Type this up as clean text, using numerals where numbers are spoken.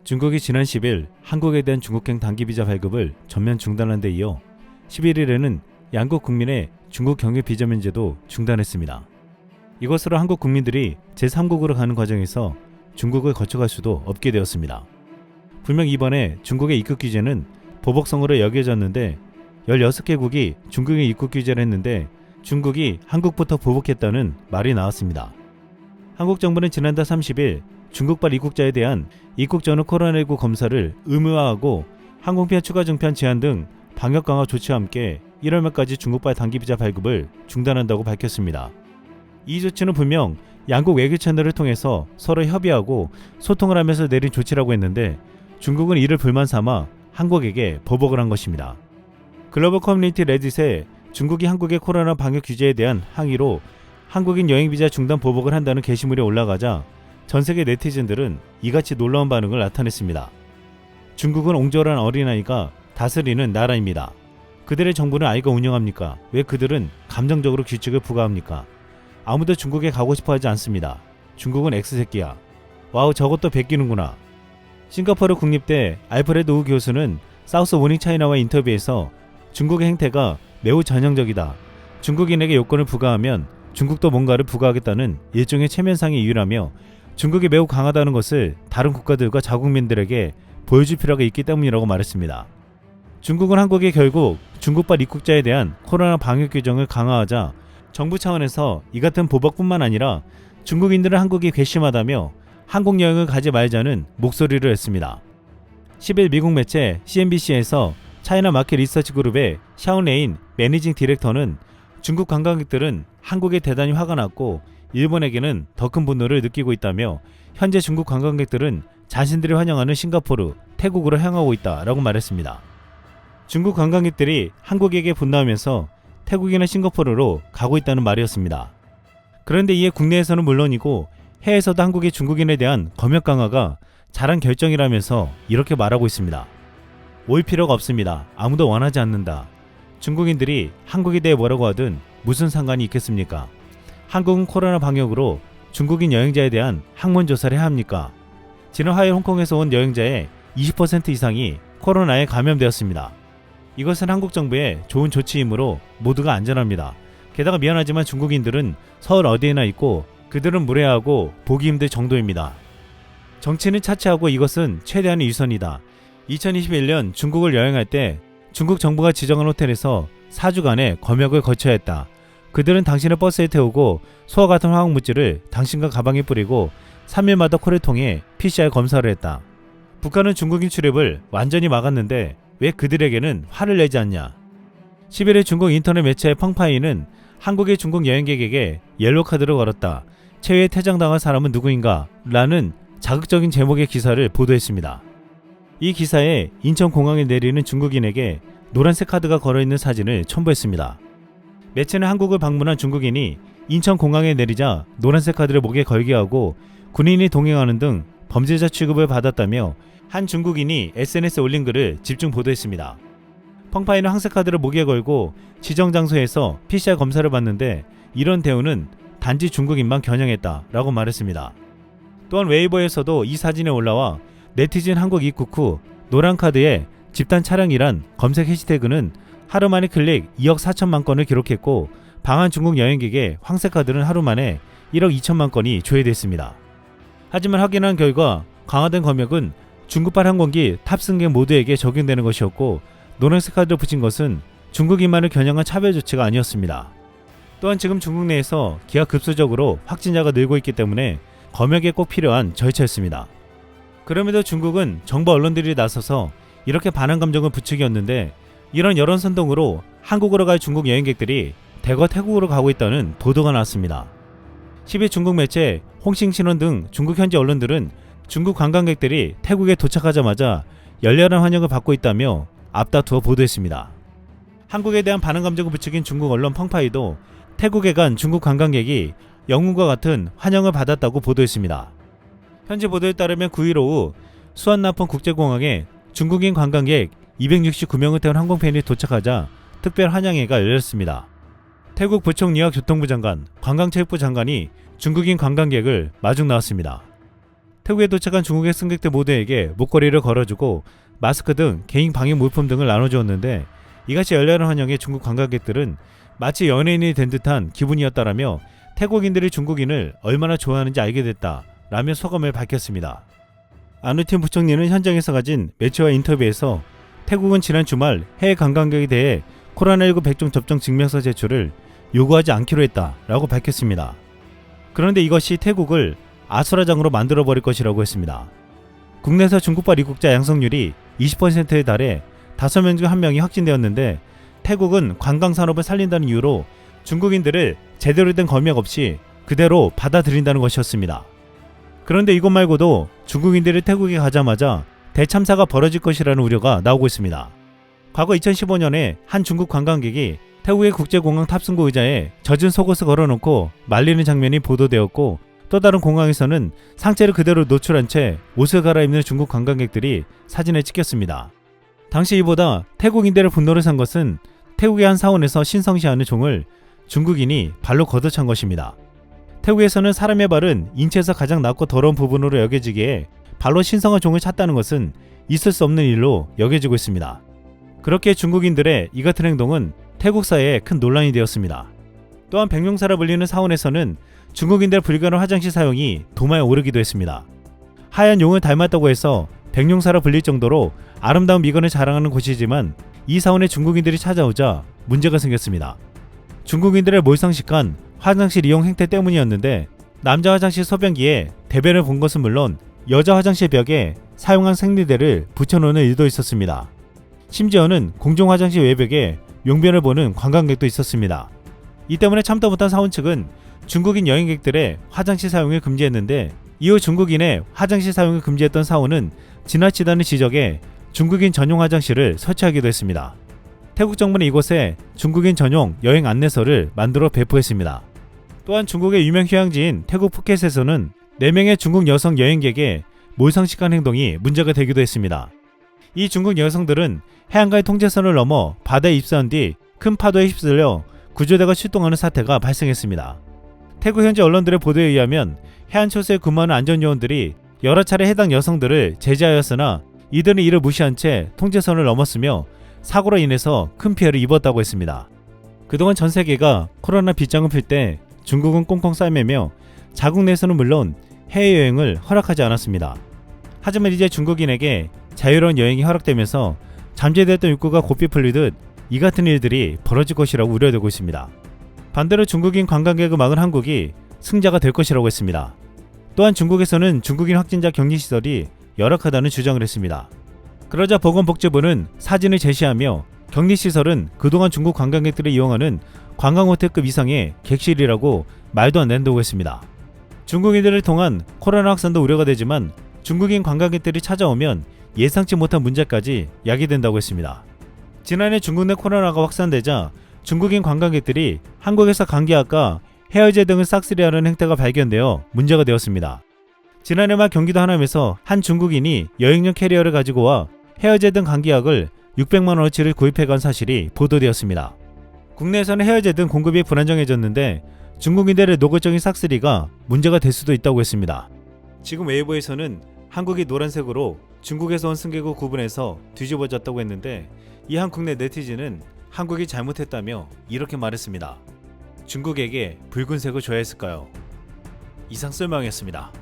중국이 지난 10일 한국에 대한 중국행 단기비자 발급을 전면 중단한 데 이어 11일에는 양국 국민의 중국 경유 비자 면제도 중단했습니다. 이것으로 한국 국민들이 제3국으로 가는 과정에서 중국을 거쳐갈 수도 없게 되었습니다. 분명 이번에 중국의 입국 규제는 보복성으로 여겨졌는데 16개국이 중국에 입국 규제를 했는데 중국이 한국부터 보복했다는 말이 나왔습니다. 한국 정부는 지난달 30일 중국발 입국자에 대한 입국 전후 코로나19 검사를 의무화하고 항공편 추가 증편 제한 등 방역 강화 조치와 함께 1월 말까지 중국발 단기비자 발급을 중단한다고 밝혔습니다. 이 조치는 분명 양국 외교 채널을 통해서 서로 협의하고 소통을 하면서 내린 조치라고 했는데 중국은 이를 불만 삼아 한국에게 보복을 한 것입니다. 글로벌 커뮤니티 레딧에 중국이 한국의 코로나 방역 규제에 대한 항의로 한국인 여행비자 중단 보복을 한다는 게시물이 올라가자 전세계 네티즌들은 이같이 놀라운 반응을 나타냈습니다. 중국은 옹졸한 어린아이가 다스리는 나라입니다. 그들의 정부는 아이가 운영합니까? 왜 그들은 감정적으로 규칙을 부과합니까? 아무도 중국에 가고 싶어 하지 않습니다. 중국은 X새끼야. 와우, 저것도 베끼는구나. 싱가포르 국립대 알프레드 우 교수는 사우스 모닝 차이나와 인터뷰에서 중국의 행태가 매우 전형적이다. 중국인에게 요건을 부과하면 중국도 뭔가를 부과하겠다는 일종의 체면상의 이유라며 중국이 매우 강하다는 것을 다른 국가들과 자국민들에게 보여줄 필요가 있기 때문이라고 말했습니다. 중국은 한국이 결국 중국발 입국자에 대한 코로나 방역 규정을 강화하자 정부 차원에서 이 같은 보복뿐만 아니라 중국인들은 한국이 괘씸하다며 한국 여행을 가지 말자는 목소리를 했습니다. 10일 미국 매체 CNBC에서 차이나 마켓 리서치 그룹의 샤오레인 매니징 디렉터는 중국 관광객들은 한국에 대단히 화가 났고 일본에게는 더 큰 분노를 느끼고 있다며 현재 중국 관광객들은 자신들이 환영하는 싱가포르, 태국으로 향하고 있다라고 말했습니다. 중국 관광객들이 한국에게 분노하면서 태국이나 싱가포르로 가고 있다는 말이었습니다. 그런데 이에 국내에서는 물론이고 해외에서도 한국의 중국인에 대한 검역 강화가 잘한 결정이라면서 이렇게 말하고 있습니다. 올 필요가 없습니다. 아무도 원하지 않는다. 중국인들이 한국에 대해 뭐라고 하든 무슨 상관이 있겠습니까? 한국은 코로나 방역으로 중국인 여행자에 대한 항문 조사를 해야 합니까? 지난 화요일 홍콩에서 온 여행자의 20% 이상이 코로나에 감염되었습니다. 이것은 한국 정부의 좋은 조치이므로 모두가 안전합니다. 게다가 미안하지만 중국인들은 서울 어디에나 있고 그들은 무례하고 보기 힘들 정도입니다. 정치는 차치하고 이것은 최대한의 유선이다. 2021년 중국을 여행할 때 중국 정부가 지정한 호텔에서 4주간의 검역을 거쳐야 했다. 그들은 당신을 버스에 태우고 소와 같은 화학물질을 당신과 가방에 뿌리고 3일마다 코를 통해 PCR 검사를 했다. 북한은 중국인 출입을 완전히 막았는데 왜 그들에게는 화를 내지 않냐? 11일 중국 인터넷 매체 펑파이는 한국의 중국 여행객에게 옐로카드를 걸었다. 최후에 퇴장당한 사람은 누구인가? 라는 자극적인 제목의 기사를 보도했습니다. 이 기사에 인천공항에 내리는 중국인에게 노란색 카드가 걸어있는 사진을 첨부했습니다. 매체는 한국을 방문한 중국인이 인천공항에 내리자 노란색 카드를 목에 걸게 하고 군인이 동행하는 등 범죄자 취급을 받았다며 한 중국인이 SNS에 올린 글을 집중 보도했습니다. 펑파이는 황색 카드를 목에 걸고 지정 장소에서 PCR 검사를 받는데 이런 대우는 단지 중국인만 겨냥했다 라고 말했습니다. 또한 웨이버에서도 이 사진에 올라와 네티즌 한국 입국 후 노란 카드에 집단 차량이란 검색 해시태그는 하루 만에 클릭 2억 4천만 건을 기록했고 방한 중국 여행객의 황색 카드는 하루 만에 1억 2천만 건이 조회됐습니다. 하지만 확인한 결과 강화된 검역은 중국발 항공기 탑승객 모두에게 적용되는 것이었고 노란색 카드를 붙인 것은 중국인만을 겨냥한 차별 조치가 아니었습니다. 또한 지금 중국 내에서 기하급수적으로 확진자가 늘고 있기 때문에 검역에 꼭 필요한 절차였습니다. 그럼에도 중국은 정부 언론들이 나서서 이렇게 반한 감정을 부추겼는데 이런 여론 선동으로 한국으로 갈 중국 여행객들이 대거 태국으로 가고 있다는 보도가 나왔습니다. 10일 중국 매체 홍싱신원 등 중국 현지 언론들은 중국 관광객들이 태국에 도착하자마자 열렬한 환영을 받고 있다며 앞다투어 보도했습니다. 한국에 대한 반한 감정을 부추긴 중국 언론 펑파이도 태국에 간 중국 관광객이 영웅과 같은 환영을 받았다고 보도했습니다. 현지 보도에 따르면 9일 오후 수완나폰 국제공항에 중국인 관광객 269명을 태운 항공편이 도착하자 특별 환영회가 열렸습니다. 태국 부총리와 교통부 장관, 관광체육부 장관이 중국인 관광객을 마중 나왔습니다. 태국에 도착한 중국의 승객들 모두에게 목걸이를 걸어주고 마스크 등 개인 방역 물품 등을 나눠주었는데, 이같이 열렬한 환영에 중국 관광객들은 마치 연예인이 된 듯한 기분이었다라며 태국인들이 중국인을 얼마나 좋아하는지 알게 됐다라며 소감을 밝혔습니다. 아누틴 부총리는 현장에서 가진 매체와 인터뷰에서 태국은 지난 주말 해외 관광객에 대해 코로나19 백종 접종 증명서 제출을 요구하지 않기로 했다라고 밝혔습니다. 그런데 이것이 태국을 아수라장으로 만들어버릴 것이라고 했습니다. 국내에서 중국발 입국자 양성률이 20%에 달해 5명 중 1명이 확진되었는데, 태국은 관광산업을 살린다는 이유로 중국인들을 제대로 된 검역 없이 그대로 받아들인다는 것이었습니다. 그런데 이것 말고도 중국인들이 태국에 가자마자 대참사가 벌어질 것이라는 우려가 나오고 있습니다. 과거 2015년에 한 중국 관광객이 태국의 국제공항 탑승구 의자에 젖은 속옷을 걸어놓고 말리는 장면이 보도되었고, 또 다른 공항에서는 상체를 그대로 노출한 채 옷을 갈아입는 중국 관광객들이 사진에 찍혔습니다. 당시 이보다 태국인들의 분노를 산 것은 태국의 한 사원에서 신성시하는 종을 중국인이 발로 걷어찬 것입니다. 태국에서는 사람의 발은 인체에서 가장 낮고 더러운 부분으로 여겨지기에 발로 신성한 종을 찼다는 것은 있을 수 없는 일로 여겨지고 있습니다. 그렇게 중국인들의 이 같은 행동은 태국 사회에 큰 논란이 되었습니다. 또한 백룡사라 불리는 사원에서는 중국인들의 불가능한 화장실 사용이 도마에 오르기도 했습니다. 하얀 용을 닮았다고 해서 백룡사라 불릴 정도로 아름다운 미건을 자랑하는 곳이지만, 이 사원에 중국인들이 찾아오자 문제가 생겼습니다. 중국인들의 몰상식한 화장실 이용 행태 때문이었는데, 남자 화장실 소변기에 대변을 본 것은 물론 여자 화장실 벽에 사용한 생리대를 붙여놓는 일도 있었습니다. 심지어는 공중 화장실 외벽에 용변을 보는 관광객도 있었습니다. 이 때문에 참다 못한 사원 측은 중국인 여행객들의 화장실 사용을 금지했는데, 이후 중국인의 화장실 사용을 금지했던 사원은 지나치다는 지적에 중국인 전용 화장실을 설치하기도 했습니다. 태국 정부는 이곳에 중국인 전용 여행 안내서를 만들어 배포했습니다. 또한 중국의 유명 휴양지인 태국 푸켓에서는 4명의 중국 여성 여행객의 몰상식한 행동이 문제가 되기도 했습니다. 이 중국 여성들은 해안가의 통제선을 넘어 바다에 입수한 뒤 큰 파도에 휩쓸려 구조대가 출동하는 사태가 발생했습니다. 태국 현지 언론들의 보도에 의하면 해안초소에 근무하는 안전요원들이 여러 차례 해당 여성들을 제지하였으나 이들은 이를 무시한 채 통제선을 넘었으며 사고로 인해서 큰 피해를 입었다고 했습니다. 그동안 전 세계가 코로나 빗장을 필 때 중국은 꽁꽁 싸매며 자국 내에서는 물론 해외여행을 허락하지 않았습니다. 하지만 이제 중국인에게 자유로운 여행이 허락되면서 잠재되었던 욕구가 고삐 풀리듯 이 같은 일들이 벌어질 것이라고 우려되고 있습니다. 반대로 중국인 관광객을 막은 한국이 승자가 될 것이라고 했습니다. 또한 중국에서는 중국인 확진자 격리시설이 열악하다는 주장을 했습니다. 그러자 보건복지부는 사진을 제시하며 격리시설은 그동안 중국 관광객들이 이용하는 관광호텔급 이상의 객실이라고 말도 안 된다고 했습니다. 중국인들을 통한 코로나 확산도 우려가 되지만, 중국인 관광객들이 찾아오면 예상치 못한 문제까지 야기된다고 했습니다. 지난해 중국 내 코로나가 확산되자 중국인 관광객들이 한국에서 감기약과 해열제 등을 싹쓸이하는 행태가 발견되어 문제가 되었습니다. 지난해 말 경기도 하남에서 한 중국인이 여행용 캐리어를 가지고 와 해열제 등 감기약을 600만원어치를 구입해간 사실이 보도되었습니다. 국내에서는 해열제 등 공급이 불안정해졌는데, 중국인들의 노골적인 싹쓸이가 문제가 될 수도 있다고 했습니다. 지금 웨이보에서는 한국이 노란색으로 중국에서 온 승객을 구분해서 뒤집어졌다고 했는데, 이 한 국내 네티즌은 한국이 잘못했다며 이렇게 말했습니다. 중국에게 붉은색을 줘야 했을까요? 이상 설명이었습니다.